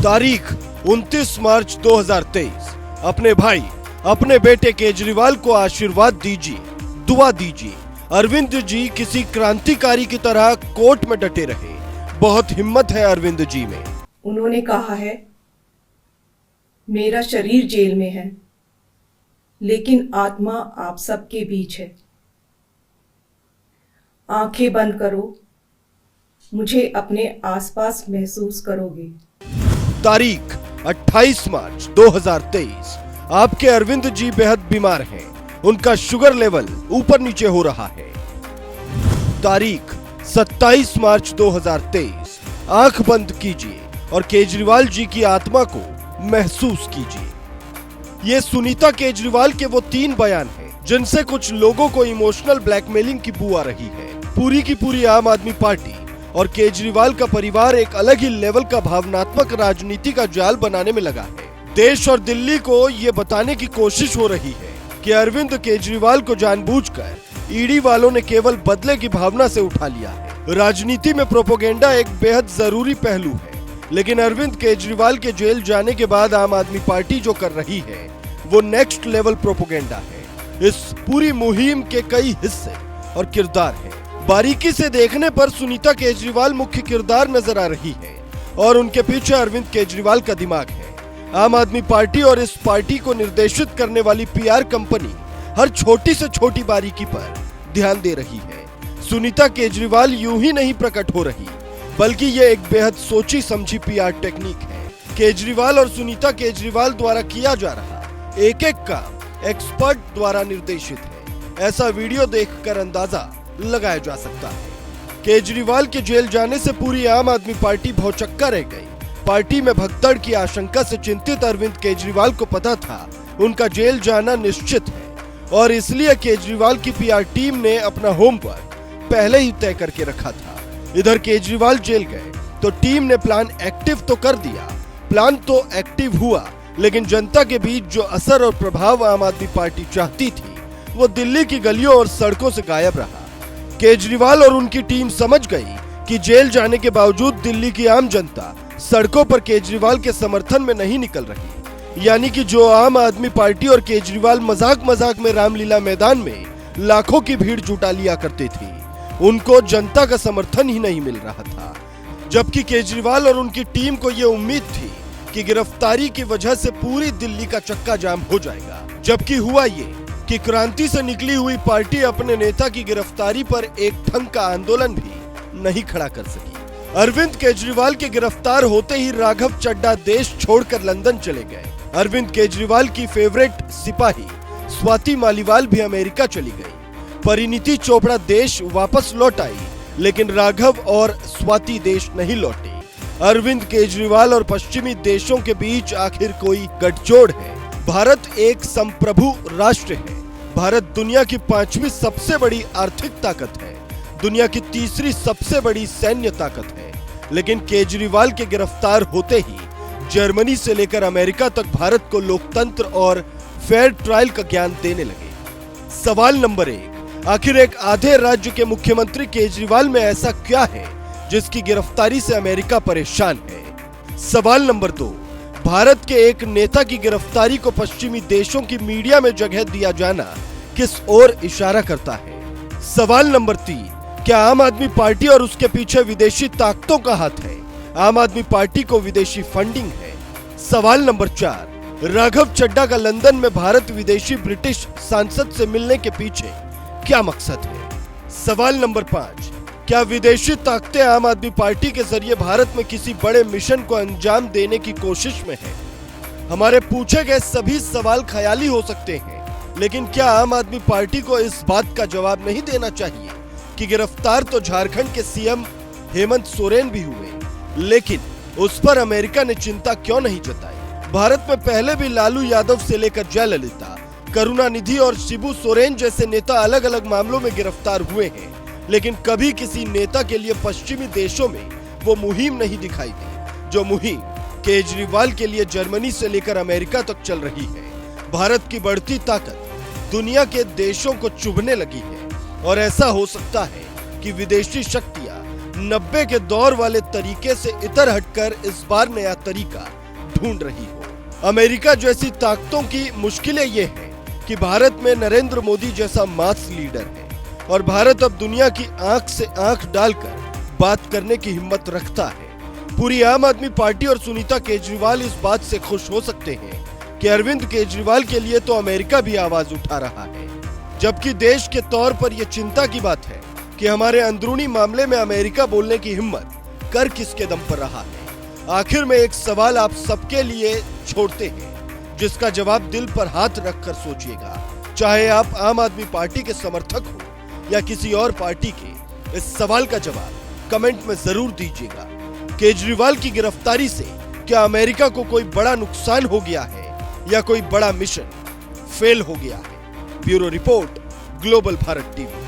तारीख 29 मार्च 2023। अपने भाई, अपने बेटे केजरीवाल को आशीर्वाद दीजिए, दुआ दीजिए। अरविंद जी किसी क्रांतिकारी की तरह कोर्ट में डटे रहे। बहुत हिम्मत है अरविंद जी में। उन्होंने कहा है, मेरा शरीर जेल में है, लेकिन आत्मा आप सबके बीच है। आंखें बंद करो, मुझे अपने आसपास महसूस करोगे। तारीख 28 मार्च 2023। आपके अरविंद जी बेहद बीमार हैं। उनका शुगर लेवल ऊपर नीचे हो रहा है। तारीख 27 मार्च 2023। आंख बंद कीजिए और केजरीवाल जी की आत्मा को महसूस कीजिए। ये सुनीता केजरीवाल के वो 3 बयान हैं जिनसे कुछ लोगों को इमोशनल ब्लैकमेलिंग की बू आ रही है। पूरी की पूरी आम आदमी पार्टी और केजरीवाल का परिवार एक अलग ही लेवल का भावनात्मक राजनीति का जाल बनाने में लगा है। देश और दिल्ली को ये बताने की कोशिश हो रही है कि अरविंद केजरीवाल को जानबूझकर ईडी वालों ने केवल बदले की भावना से उठा लिया है। राजनीति में प्रोपेगेंडा एक बेहद जरूरी पहलू है, लेकिन अरविंद केजरीवाल के जेल जाने के बाद आम आदमी पार्टी जो कर रही है वो नेक्स्ट लेवल प्रोपेगेंडा है। इस पूरी मुहिम के कई हिस्से और किरदार हैं। बारीकी से देखने पर सुनीता केजरीवाल मुख्य किरदार नजर आ रही है और उनके पीछे अरविंद केजरीवाल का दिमाग है। आम आदमी पार्टी और इस पार्टी को निर्देशित करने वाली पीआर कंपनी हर छोटी से छोटी बारीकी पर ध्यान दे रही है। सुनीता केजरीवाल यूं ही नहीं प्रकट हो रही, बल्कि ये एक बेहद सोची समझी पीआर टेक्निक है। केजरीवाल और सुनीता केजरीवाल द्वारा किया जा रहा एक एक काम एक्सपर्ट द्वारा निर्देशित है। ऐसा वीडियो देखकर अंदाजा लगाया जा सकता है। केजरीवाल के जेल जाने से पूरी आम आदमी पार्टी भौचक्का रह गई। पार्टी में भगदड़ की आशंका से चिंतित अरविंद केजरीवाल को पता था उनका जेल जाना निश्चित है और इसलिए केजरीवाल की पीआर टीम ने अपना होमवर्क पहले ही तय करके रखा था। इधर केजरीवाल जेल गए तो टीम ने प्लान एक्टिव तो कर दिया। प्लान तो एक्टिव हुआ, लेकिन जनता के बीच जो असर और प्रभाव आम आदमी पार्टी चाहती थी वो दिल्ली की गलियों और सड़कों से गायब रहा। केजरीवाल और उनकी टीम समझ गई कि जेल जाने के बावजूद दिल्ली की आम जनता सड़कों पर केजरीवाल के समर्थन में नहीं निकल रही। यानी कि जो आम आदमी पार्टी और केजरीवाल मजाक मजाक में रामलीला मैदान में लाखों की भीड़ जुटा लिया करते थे, उनको जनता का समर्थन ही नहीं मिल रहा था। जबकि केजरीवाल और उनकी टीम को यह उम्मीद थी कि गिरफ्तारी की वजह से पूरी दिल्ली का चक्का जाम हो जाएगा। जबकि हुआ ये कि क्रांति से निकली हुई पार्टी अपने नेता की गिरफ्तारी पर एक ढंग का आंदोलन भी नहीं खड़ा कर सकी। अरविंद केजरीवाल के गिरफ्तार होते ही राघव चड्ढा देश छोड़कर लंदन चले गए। अरविंद केजरीवाल की फेवरेट सिपाही स्वाति मालीवाल भी अमेरिका चली गई। परिणीति चोपड़ा देश वापस लौट आई, लेकिन राघव और स्वाति देश नहीं लौटे। अरविंद केजरीवाल और पश्चिमी देशों के बीच आखिर कोई गठजोड़ है। भारत एक संप्रभु राष्ट्र है। भारत दुनिया की 5वीं सबसे बड़ी आर्थिक ताकत है, दुनिया की 3री सबसे बड़ी सैन्य ताकत है। लेकिन केजरीवाल के गिरफ्तार होते ही जर्मनी से लेकर अमेरिका तक भारत को लोकतंत्र और फेयर ट्रायल का ज्ञान देने लगे। सवाल नंबर 1, आखिर एक आधे राज्य के मुख्यमंत्री केजरीवाल में ऐसा क्या है जिसकी गिरफ्तारी से अमेरिका परेशान है? सवाल नंबर 2, भारत के एक नेता की गिरफ्तारी को पश्चिमी देशों की मीडिया में जगह दिया जाना किस ओर इशारा करता है? सवाल नंबर 3, क्या आम आदमी पार्टी और उसके पीछे विदेशी ताकतों का हाथ है? आम आदमी पार्टी को विदेशी फंडिंग है? सवाल नंबर 4, राघव चड्ढा का लंदन में भारत विदेशी ब्रिटिश सांसद से मिलने के पीछे क्या मकसद है? सवाल नंबर 5, क्या विदेशी ताकतें आम आदमी पार्टी के जरिए भारत में किसी बड़े मिशन को अंजाम देने की कोशिश में है? हमारे पूछे गए सभी सवाल ख्याली हो सकते हैं, लेकिन क्या आम आदमी पार्टी को इस बात का जवाब नहीं देना चाहिए कि गिरफ्तार तो झारखंड के सीएम हेमंत सोरेन भी हुए, लेकिन उस पर अमेरिका ने चिंता क्यों नहीं जताई? भारत में पहले भी लालू यादव से लेकर जयललिता, करुणानिधि और शिबू सोरेन जैसे नेता अलग अलग मामलों में गिरफ्तार हुए हैं, लेकिन कभी किसी नेता के लिए पश्चिमी देशों में वो मुहिम नहीं दिखाई दी जो मुहिम केजरीवाल के लिए जर्मनी से लेकर अमेरिका तक चल रही है। भारत की बढ़ती ताकत दुनिया के देशों को चुभने लगी है और ऐसा हो सकता है कि विदेशी शक्तियां 90 के दौर वाले तरीके से इतर हटकर इस बार नया तरीका ढूंढ रही हो। अमेरिका जैसी ताकतों की मुश्किलें ये हैं कि भारत में नरेंद्र मोदी जैसा मास लीडर है और भारत अब दुनिया की आंख से आंख डालकर बात करने की हिम्मत रखता है। पूरी आम आदमी पार्टी और सुनीता केजरीवाल इस बात से खुश हो सकते हैं कि अरविंद केजरीवाल के लिए तो अमेरिका भी आवाज उठा रहा है, जबकि देश के तौर पर यह चिंता की बात है कि हमारे अंदरूनी मामले में अमेरिका बोलने की हिम्मत कर किसके दम पर रहा है। आखिर में एक सवाल आप सबके लिए छोड़ते हैं, जिसका जवाब दिल पर हाथ रखकर सोचिएगा। चाहे आप आम आदमी पार्टी के समर्थक हो या किसी और पार्टी के, इस सवाल का जवाब कमेंट में जरूर दीजिएगा। केजरीवाल की गिरफ्तारी से क्या अमेरिका को कोई बड़ा नुकसान हो गया है या कोई बड़ा मिशन फेल हो गया है? Bureau report, global Bharat TV.